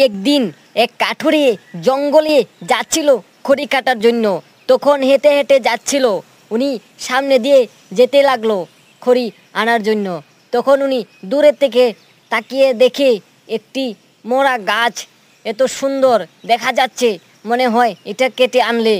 একদিন এক কাঠুরে জঙ্গলে যাচ্ছিল খড়ি কাটার জন্য। তখন হেঁটে হেঁটে যাচ্ছিল, উনি সামনে দিয়ে যেতে লাগলো খড়ি আনার জন্য। তখন উনি দূরের থেকে তাকিয়ে দেখে একটি মোড়া গাছ, এত সুন্দর দেখা যাচ্ছে, মনে হয় এটা কেটে আনলে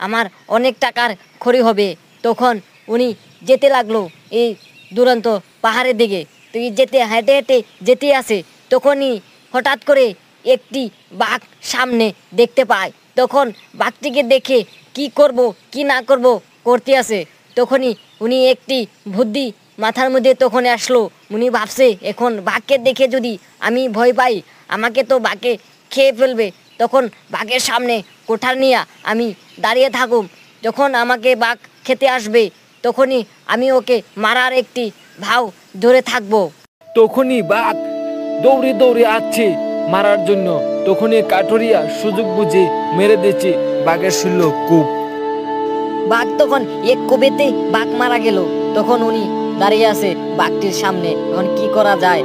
আমার অনেক টাকার খড়ি হবে। তখন উনি যেতে লাগলো এই দুরন্ত পাহাড়ের দিকে। তো যেতে হেঁটে হেঁটে যেতে আসে, তখনই হঠাৎ করে একটি বাঘ সামনে দেখতে পায়। তখন বাঘটিকে দেখে কি করব কি না করব করতে আসে। তখনই উনি একটি বুদ্ধি মাথার মধ্যে তখন আসলো। উনি ভাবছে, এখন বাঘকে দেখে যদি আমি ভয় পাই, আমাকে তো বাঘে খেয়ে ফেলবে। তখন বাঘের সামনে কোঠার নিয়ে আমি দাঁড়িয়ে থাকুম, যখন আমাকে বাঘ খেতে আসবে তখনই আমি ওকে মারার একটি ভাও ধরে থাকবো। তখনই বাঘ দৌড়ে দৌড়ে আসছে মারার জন্য। তখনই কাঠুরিয়া সুযোগ বুঝে মেরে দিচ্ছে বাঘের শরীর কূপ। বাঘ তখন এক কোবেতে বাঘ মারা গেল। তখন উনি দাঁড়িয়ে আছে বাঘটির সামনে, এখন কি করা যায়।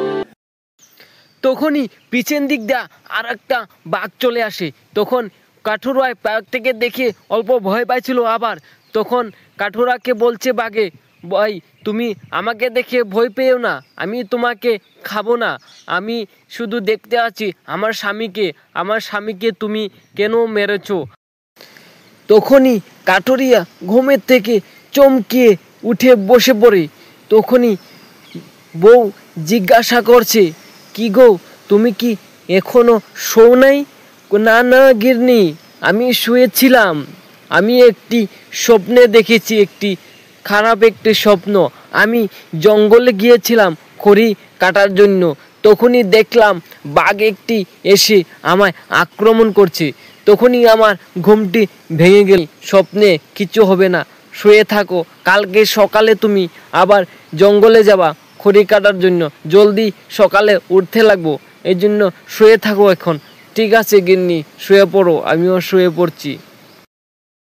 তখনই পিছন দিক দিয়ে আর একটা বাঘ চলে আসে। তখন কাঠুরায় বাঘ থেকে দেখে অল্প ভয় পাইছিল আবার। তখন কাঠুরাকে বলছে বাঘে, ভাই তুমি আমাকে দেখে ভয় পেও না, আমি তোমাকে খাবো না, আমি শুধু দেখতে আছি আমার স্বামীকে তুমি কেন মেরেছো। তখনই কাঠুরিয়া ঘুমের থেকে চমকিয়ে উঠে বসে পড়ে। তখনই বউ জিজ্ঞাসা করছে, কি গো তুমি কি এখনো শোও নাই? না না গিন্নি, আমি শুয়েছিলাম, আমি একটি স্বপ্নে দেখেছি, একটি খারাপ একটি স্বপ্ন। আমি জঙ্গলে গিয়েছিলাম খড়ি কাটার জন্য, তখনই দেখলাম বাঘ একটি এসে আমায় আক্রমণ করছে। তখনই আমার ঘুমটি ভেঙে গেল। স্বপ্নে কিছু হবে না, শুয়ে থাকো, কালকে সকালে তুমি আবার জঙ্গলে যাবা খড়ি কাটার জন্য, জলদি সকালে উঠতে লাগবো, এই জন্য শুয়ে থাকো এখন। ঠিক আছে গিন্নি, শুয়ে পড়ো, আমিও শুয়ে পড়ছি।